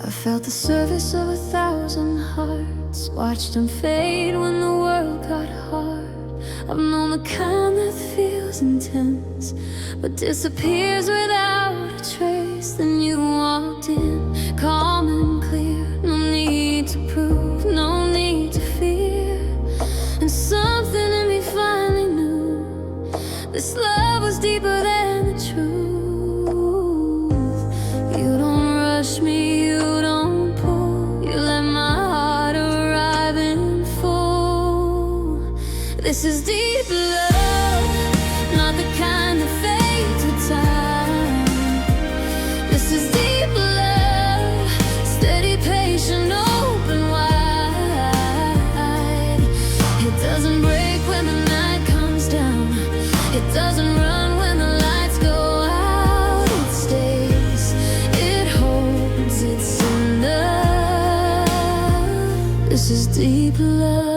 I felt the service of 1,000 hearts, watched them fade when the world got hard. I've known the kind that feels intense but disappears without a trace. Then you walked in, calm and clear. No need to prove, no need to fear. And something in me finally knew this love was deeper than the truth. You don't rush me, you don't pull, you let my heart arrive in full. This is deep love, not the kind that fades with time. This is deep love, steady, patient, open wide. It doesn't break when the night comes down. It doesn't run when the lights go out. It stays, it holds, it's enough. This is deep love.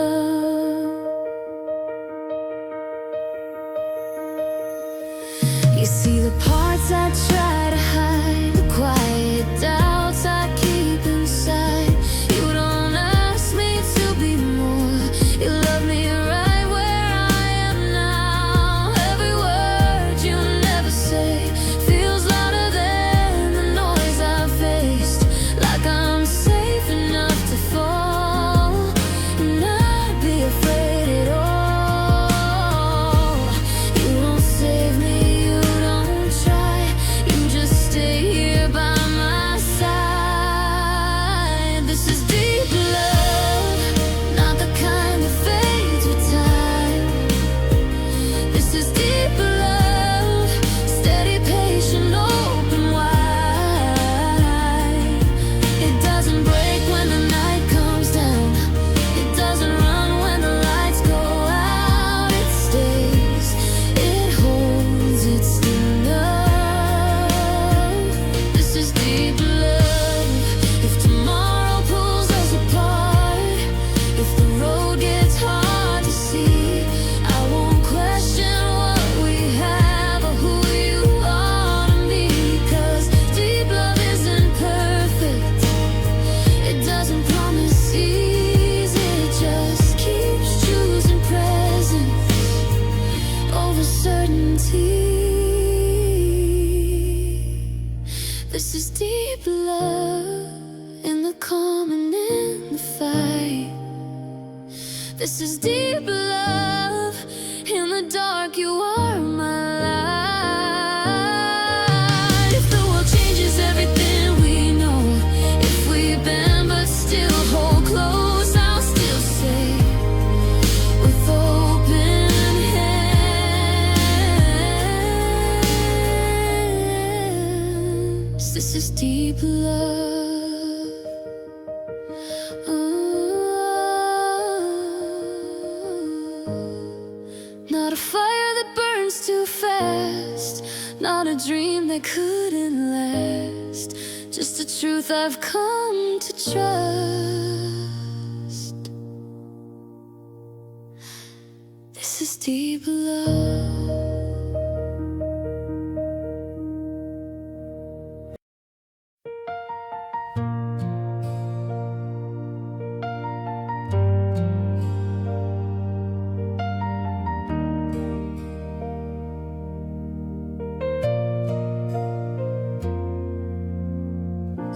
You see the parts I try to hide, the quiet doubts I keep inside. You don't ask me to be more, you love me right where I am now. Every word you never say feels louder than the noise I've faced. Like I'm safe enough to fall and not be afraid at all. You don't save me, you don't try, you just stay here by my side. This is deep love, not the kind that fades with time. This is deep love, steady, patient, open wide. It doesn't break when the night comes down. It doesn't run when the lights go out. It stays, it holds, it's enough. This is deep love. If tomorrow pulls us apart, if the road gets hard to see, I won't question what we have or who you are to me. 'Cause deep love isn't perfect, it doesn't promise ease, it just keeps choosing presence over certainty. This is deep love, in the calm and in the fight. This is deep love, in the dark you are my light. If the world changes everything we know, if we bend but still hold close, I'll still say with open hands, this is deep love. Not a fire that burns too fast, not a dream that couldn't last, just a truth I've come to trust. This is deep love.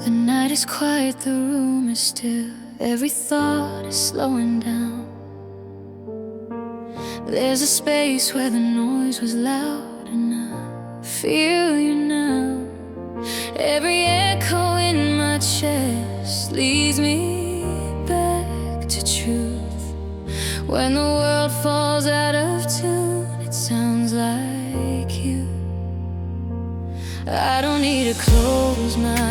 The night is quiet, the room is still, every thought is slowing down. There's a space where the noise was loud, and I feel you now. Every echo in my chest leads me back to truth. When the world falls out of tune, it sounds like you. I don't need to close my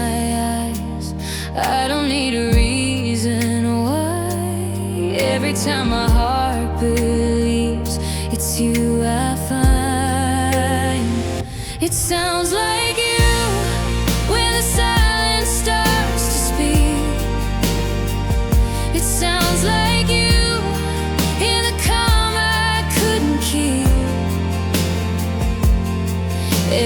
eyes, I don't need a reason why. Every time my heart believes, it's you I find. It sounds like you when the silence starts to speak. It sounds like you in the calm I couldn't keep.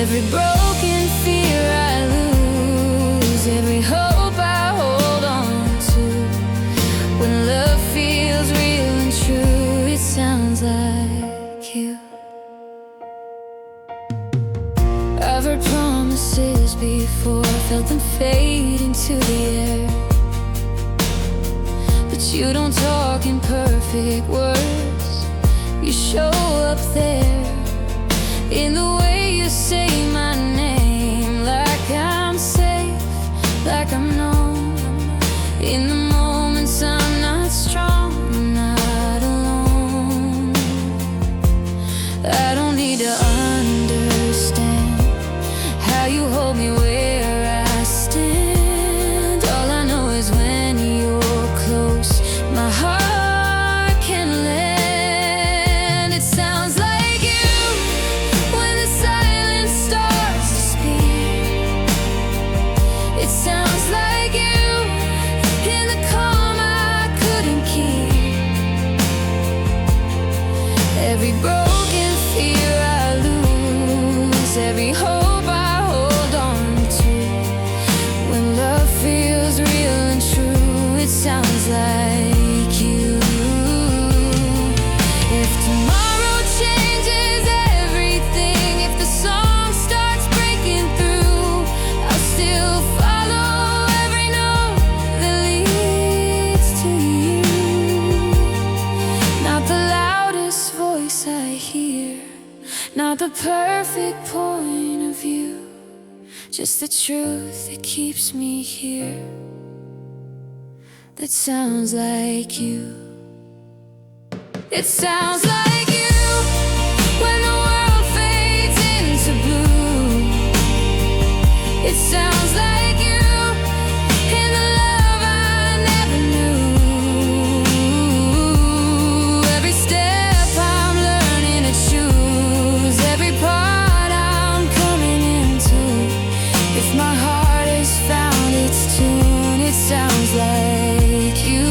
Every broken fear I lose, every hope I hold felt them fade into the air. But you don't talk in perfect words. You show up there in the way you say my name, like I'm safe, like I'm known. In the moments I'm not strong, I'm not alone. I don't need to understand how you hold me where I stand. All I know is when you're close, my heart can land. It sounds like you when the silence starts to speak. It sounds like you in the calm I couldn't keep. Every broken fear I lose, every hope I hold on to. When love feels real and true, it sounds like you. If tomorrow changes everything, if the song starts breaking through, I'll still follow every note that leads to you. Not the loudest voice I hear, not the perfect point of view, just the truth that keeps me here, that sounds like you. It sounds like you when the world fades into blue. It sounds like you in the love I never knew. Every step I'm learning to choose, every part I'm coming into. If my heart has found its tune, it sounds like you.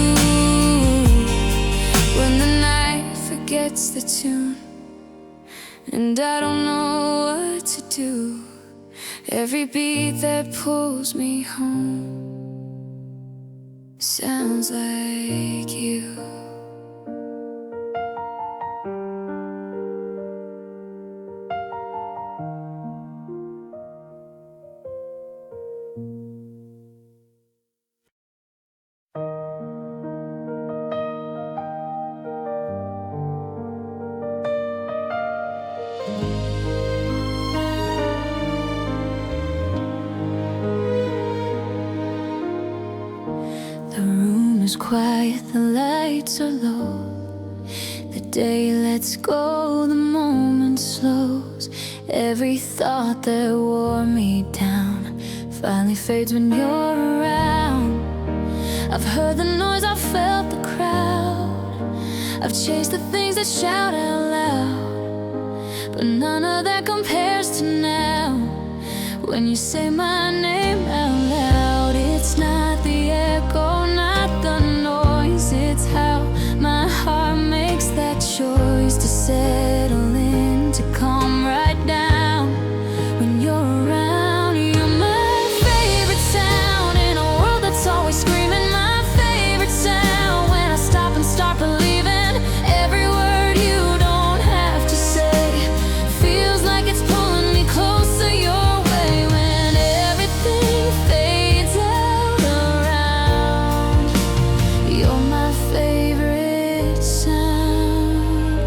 When the night forgets the tune and I don't know what to do, every beat that pulls me home sounds like you. The room is quiet, the lights are low. The day lets go, the moment slows. Every thought that wore me down finally fades when you're around. I've heard the noise, I've felt the crowd, I've chased the things that shout out loud, but none of that compares to now. When you say my name out loud, it's not the echo, not the noise, it's how my heart makes that choice to settle in, to calm right down. When you're around, you're my favorite sound in a world that's always screaming. My favorite sound when I stop and start believing every word you don't have to say. Feels like it's pulling me closer your way when everything fades out around. You're my favorite sound.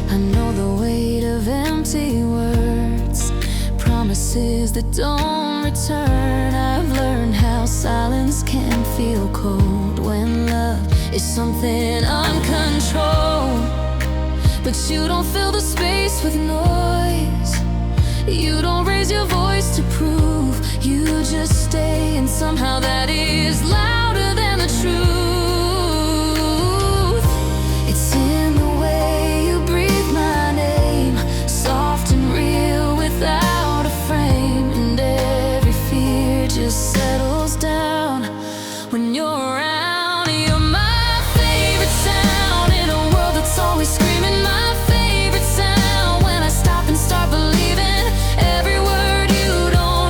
I know the weight of empty words, promises that don't return. I've learned how silence can feel cold when love is something uncontrolled. But you don't fill the space with noise, you don't raise your voice to prove, you just stay, and somehow that is louder than the truth. It's in the way you breathe my name, soft and real without a frame, and every fear just settles down when you're around. You're my favorite sound in a world that's always screaming. My favorite sound when I stop and start believing every word you don't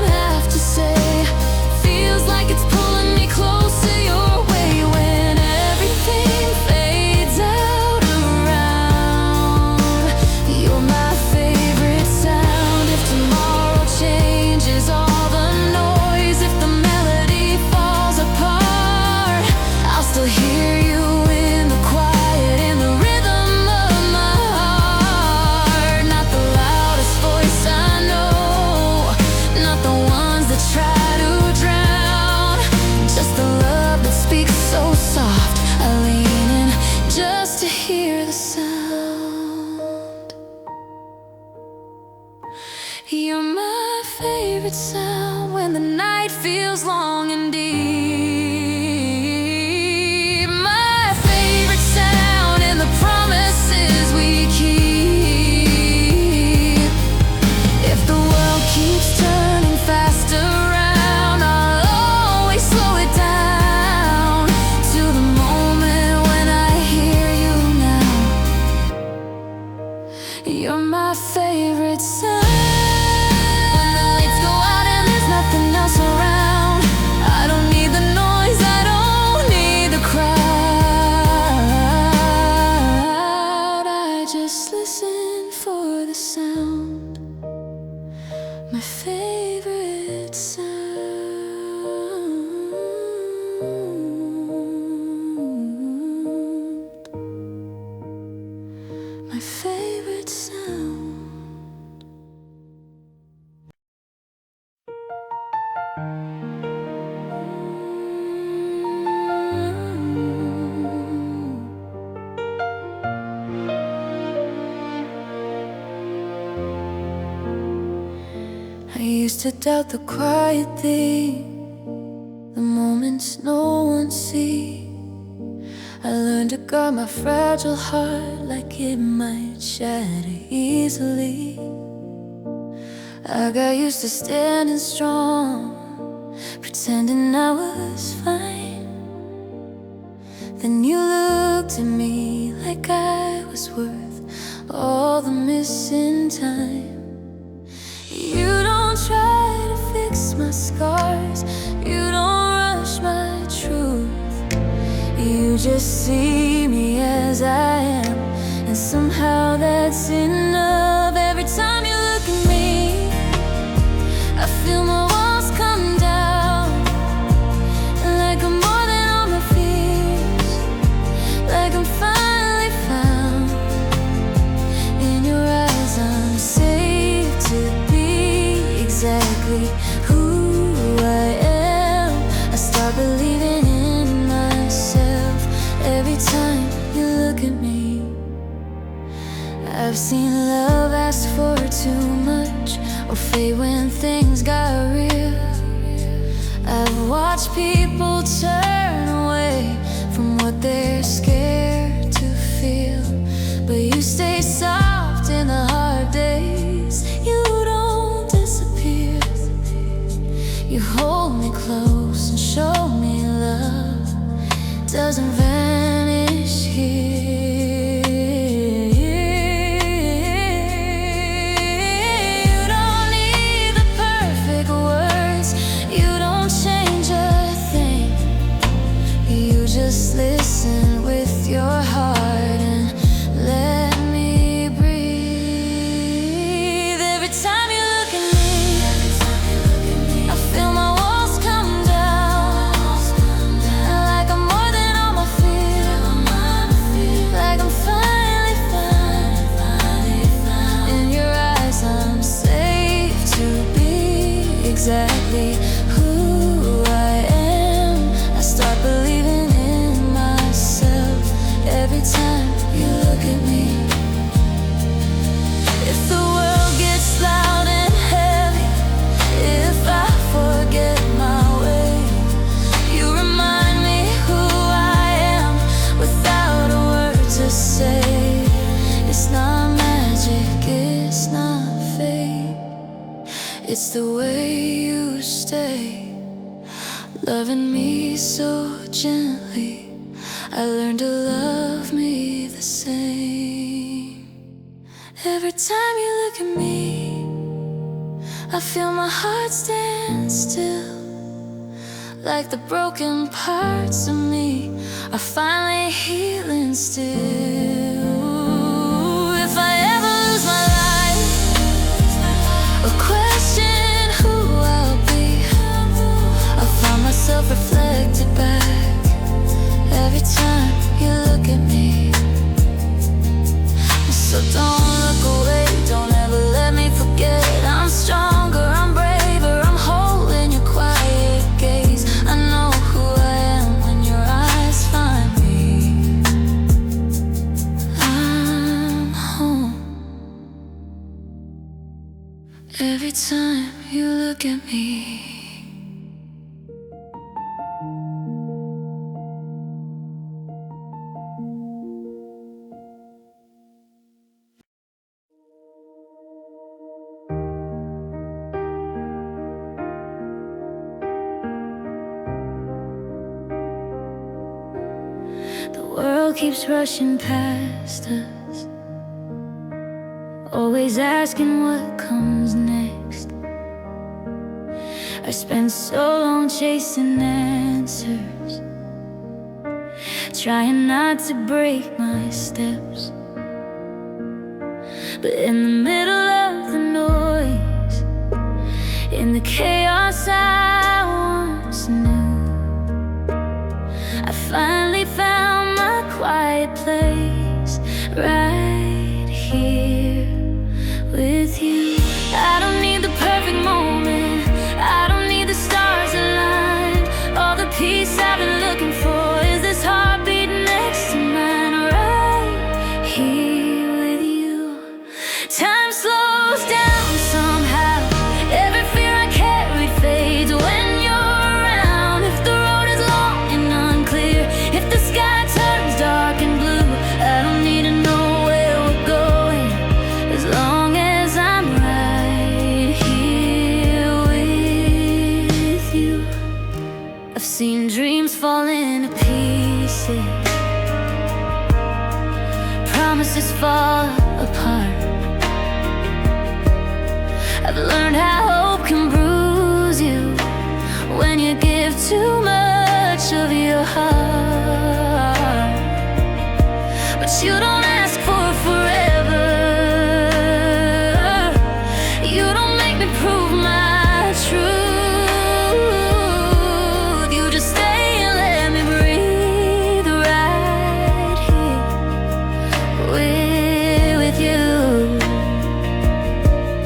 sound when the night feels long and deep. My favorite sound and the promises we keep. If the world keeps turning faster around, I'll always slow it down to the moment when I hear you now. You're my favorite sound. My favorite sound. My favorite sound. I used to doubt the quiet thing, the moments no one sees. I learned to guard my fragile heart like it might shatter easily. I got used to standing strong, pretending I was fine. Then you looked at me like I was worth all the missing time. You don't try to fix my scars, you don't rush my truth. You just see me as I am, and somehow that's enough. Every time you look at me, I feel my walls come down, like I'm more than all my fears, like I'm finally found. In your eyes I'm safe to exactly who I am. I start believing in myself every time you look at me. I've seen love ask for too much or fade when things got real. I've watched people turn away from what they're scared to feel, but you stay soft in the hard days. You don't disappear. You hold me close and show me love doesn't vanish here. You don't need the perfect words, you don't change a thing. You just listen with your heart and let me breathe. Every time you look at me, I feel my walls come down, like I'm more than all my fears, like I'm finally found. In your eyes I'm safe to be exactly who I am. I start believing in myself every time you look at me. If the world gets loud and heavy, if I forget my way, you remind me who I am without a word to say. It's not magic, it's not fate, it's the way you stay, loving me so gently. I learned to love me the same. Every time you look at me, I feel my heart stand still, like the broken parts of me are finally healing still. If I ever lose my life or question who I'll be, I'll find myself reflected back every time you look at me. So don't look away, don't ever let me forget. I'm stronger, I'm braver, I'm holding your quiet gaze. I know who I am when your eyes find me. world keeps rushing past us, always asking what comes next. I spent so long chasing answers, trying not to break my steps. But in the middle of the noise, in the chaos I once knew, I finally found my quiet place, right here with you. I don't need the perfect moment, I don't need the stars aligned. All the peace I've been looking for is this heartbeat next to mine, right here with you. Time slows down somehow, every fear I carry fades when you're around. If the road is long and unclear, if the sky turns dark and blue, I don't need to know where we're going, as long as I'm right here with you. I've seen dreams fall into pieces, promises fall apart. I've learned how hope can bruise you when you give too much of your heart. But you don't ask for forever, you don't make me prove my truth. You just stay and let me breathe right here with you.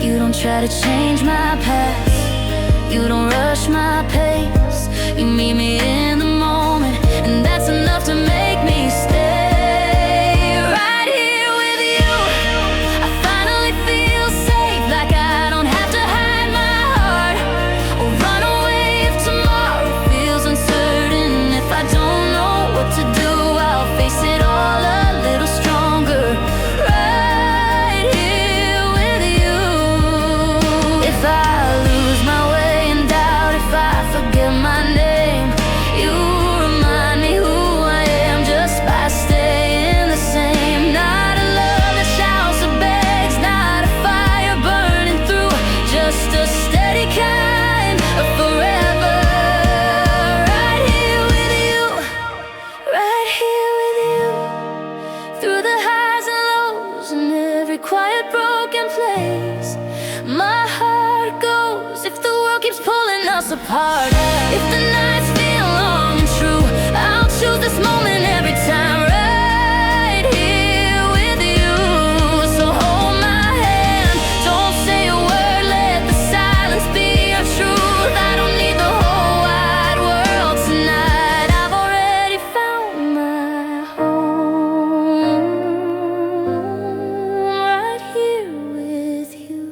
You don't try to change my past, you don't rush my pace. You meet me in the moment, and that's enough to make me stay right here with you. I finally feel safe, like I don't have to hide my heart or run away if tomorrow feels uncertain. If I don't know what to do, I'll face it all a little stronger, right here with you. If I lose my way in doubt, if I forget my name, you remind me who I am just by staying the same. Not a love that shouts or begs, not a fire burning through, just a steady kind of forever. Right here with you, right here with you. Through the highs and lows and every quiet broken place, my heart goes if the world keeps pulling us apart. If the nights feel long and true, I'll choose this moment every time, right here with you. So hold my hand, don't say a word, let the silence be your truth. I don't need the whole wide world tonight, I've already found my home, right here with you.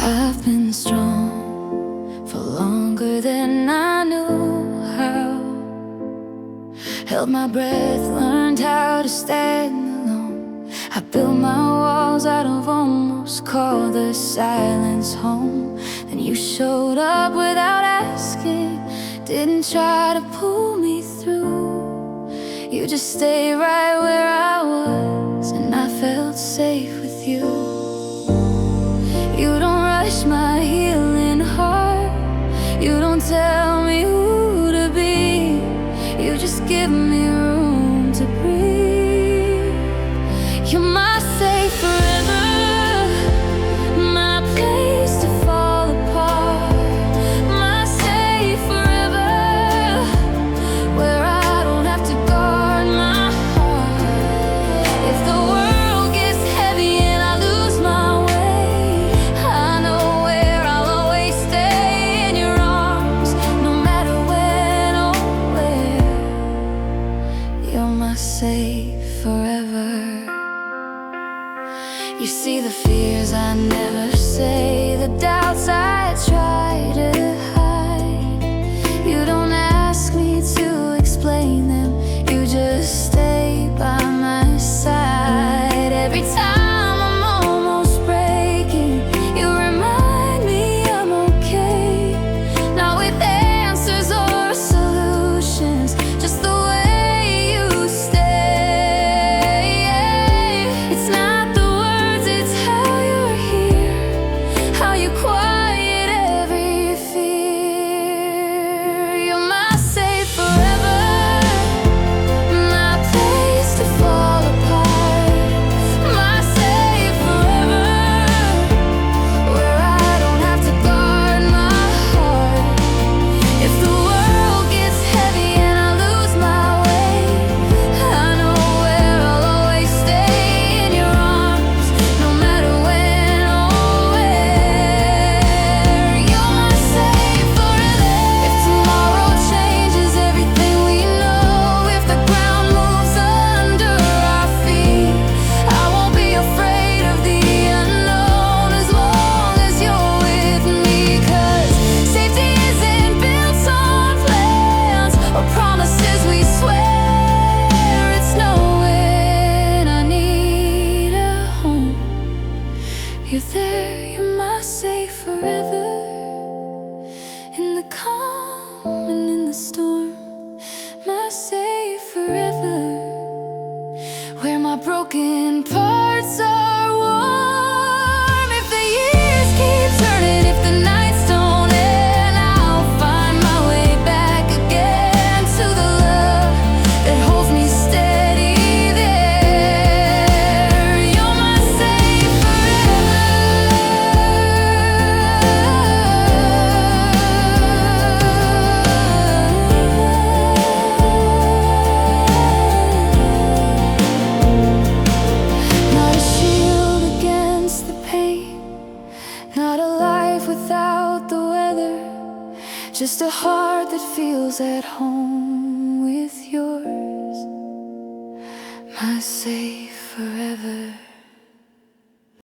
I've been strong for longer than I knew how. Held my breath, learned how to stand alone. I built my walls out of almost, called the silence home. Then you showed up without asking, didn't try to pull me through. You just stayed right where I was, and I felt safe with you. You don't rush my healing heart, you don't tell me who to be, you just give me room to breathe. You're my safe forever, my place to fall apart, my safe forever, where I don't have to guard my heart. If the world gets heavy and I lose my way, I know where I'll always stay in your arms, no matter when or where. You're my safe forever. You see the fears I never say, the doubts I try and parts are warm. If the years keep turning, if the nights don't end, I'll find my way back again to the love that holds me steady there. You're my safe Not a shield against the pain, not a life without the weather, just a heart that feels at home.